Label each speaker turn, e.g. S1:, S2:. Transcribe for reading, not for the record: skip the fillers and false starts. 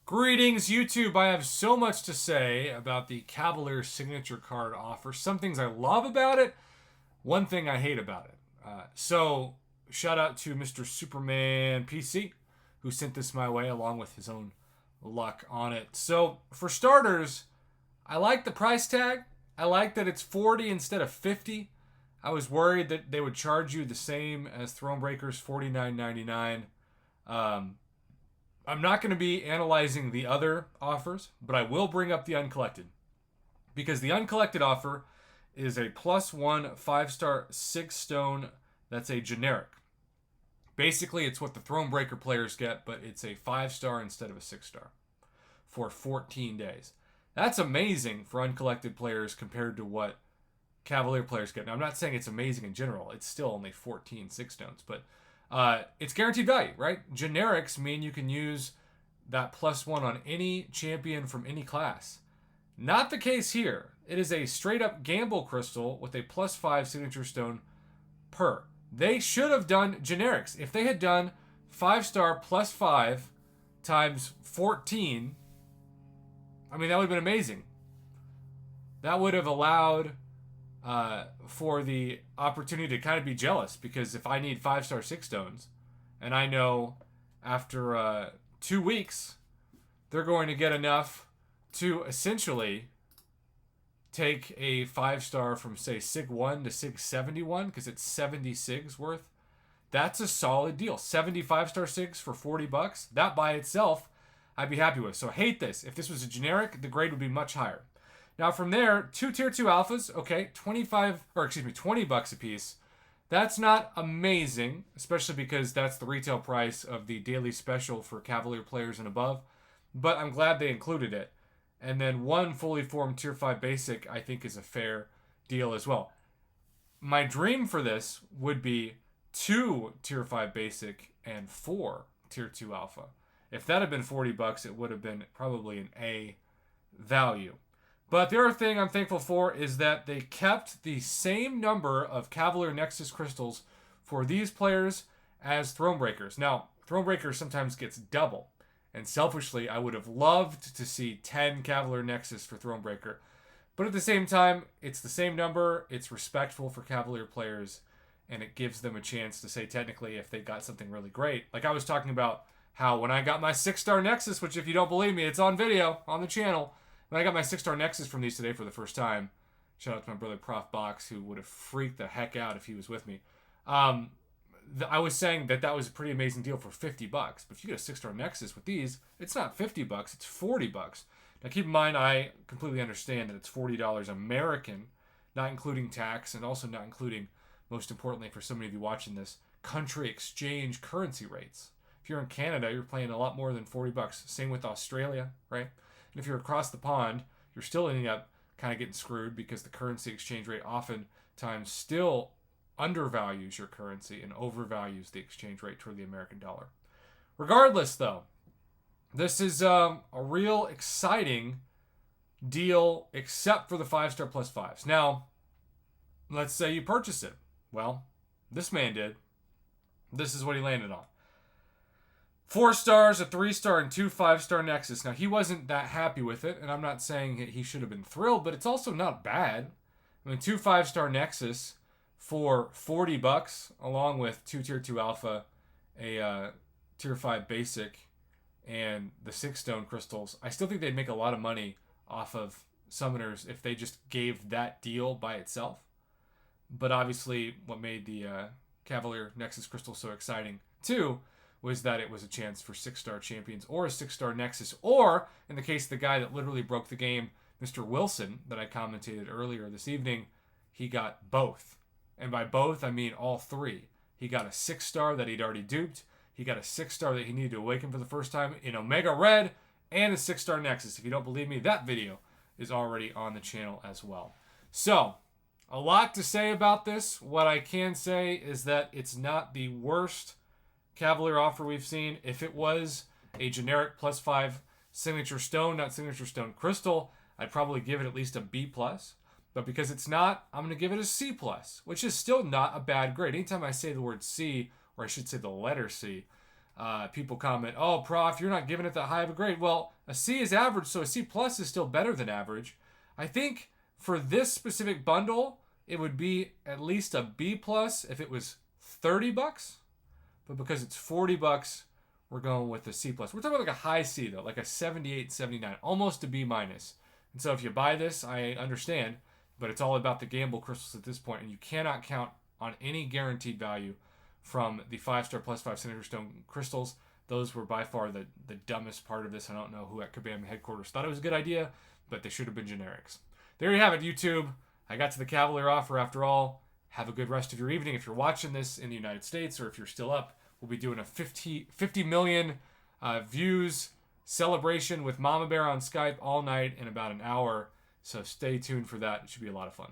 S1: Greetings, YouTube. I have so much to say about the Cavalier signature card offer. Some things I love about it, one thing I hate about it. Shout out to Mr. Superman PC, who sent this my way along with his own luck on it. So, for starters, I like the price tag. I like that it's 40 instead of 50. I was worried that they would charge you the same as Thronebreaker's $49.99. I'm not going to be analyzing the other offers, but I will bring up the uncollected. Because the uncollected offer is a +1 5-star 6-stone that's a generic. Basically, it's what the Thronebreaker players get, but it's a 5-star instead of a 6-star for 14 days. That's amazing for uncollected players compared to what Cavalier players get. Now, I'm not saying it's amazing in general. It's still only 14 6-stones, but it's guaranteed value, right? Generics mean you can use that +1 on any champion from any class. Not the case here. It is a straight up gamble crystal with a +5 signature stone per. They should have done generics. If they had done 5-star +5 times 14, I mean, that would have been amazing. That would have allowed for the opportunity to kind of be jealous, because if I need 5-star 6-stones and I know after 2 weeks they're going to get enough to essentially take a 5-star from, say, SIG 1 to SIG 71, because it's 70 SIGs worth, that's a solid deal. 75-star SIGs for $40, that by itself I'd be happy with. So I hate this. If this was a generic, the grade would be much higher. Now from there, 2 tier 2 alphas, okay, $20 a piece. That's not amazing, especially because that's the retail price of the daily special for Cavalier players and above. But I'm glad they included it. And then 1 fully formed tier 5 basic, I think, is a fair deal as well. My dream for this would be 2 tier 5 basic and 4 tier 2 alpha. If that had been $40, it would have been probably an A value. But the other thing I'm thankful for is that they kept the same number of Cavalier Nexus crystals for these players as Thronebreakers. Now, Thronebreaker sometimes gets double. And selfishly, I would have loved to see 10 Cavalier Nexus for Thronebreaker. But at the same time, it's the same number, it's respectful for Cavalier players, and it gives them a chance to say technically if they got something really great. Like I was talking about how when I got my 6-star Nexus, which if you don't believe me, it's on video on the channel. When I got my 6-star Nexus from these today for the first time, shout out to my brother Prof Box, who would have freaked the heck out if he was with me. I was saying that was a pretty amazing deal for $50. But if you get a 6-star Nexus with these, it's not $50, it's $40. Now keep in mind, I completely understand that it's $40 American, not including tax, and also not including, most importantly for so many of you watching this, country exchange currency rates. If you're in Canada, you're paying a lot more than $40. Same with Australia, right? And if you're across the pond, you're still ending up kind of getting screwed because the currency exchange rate oftentimes still undervalues your currency and overvalues the exchange rate toward the American dollar. Regardless, though, this is a real exciting deal, except for the 5-star +5s. Now, let's say you purchase it. Well, this man did. This is what he landed on. 4 stars, a 3-star, and 2 5-star Nexus. Now, he wasn't that happy with it, and I'm not saying he should have been thrilled, but it's also not bad. I mean, 2 5-star Nexus for $40, along with 2 tier 2 alpha, a tier 5 basic, and the 6-stone crystals. I still think they'd make a lot of money off of summoners if they just gave that deal by itself. But obviously, what made the Cavalier Nexus crystal so exciting, too, was that it was a chance for 6-star champions or a 6-star Nexus, or, in the case of the guy that literally broke the game, Mr. Wilson, that I commentated earlier this evening, he got both. And by both, I mean all 3. He got a 6-star that he'd already duped, he got a 6-star that he needed to awaken for the first time in Omega Red, and a 6-star Nexus. If you don't believe me, that video is already on the channel as well. So, a lot to say about this. What I can say is that it's not the worst Cavalier offer we've seen. If it was a generic +5 signature stone, not signature stone crystal, I'd probably give it at least a B+. But because it's not, I'm going to give it a C+, which is still not a bad grade. Anytime I say the word C, or I should say the letter C, People comment, "Oh, prof, you're not giving it that high of a grade." Well, a C is average, so a C plus is still better than average. I think for this specific bundle, it would be at least a B plus if it was $30. But because it's $40, we're going with a C plus. We're talking about like a high C though, like a 78, 79, almost a B minus. And so if you buy this, I understand, but it's all about the gamble crystals at this point, and you cannot count on any guaranteed value from the 5-star plus 5 Signature Stone crystals. Those were by far the dumbest part of this. I don't know who at Kabam headquarters thought it was a good idea, but they should have been generics. There you have it, YouTube. I got to the Cavalier offer after all. Have a good rest of your evening. If you're watching this in the United States, or if you're still up, we'll be doing a 50 million views celebration with Mama Bear on Skype all night in about an hour. So stay tuned for that. It should be a lot of fun.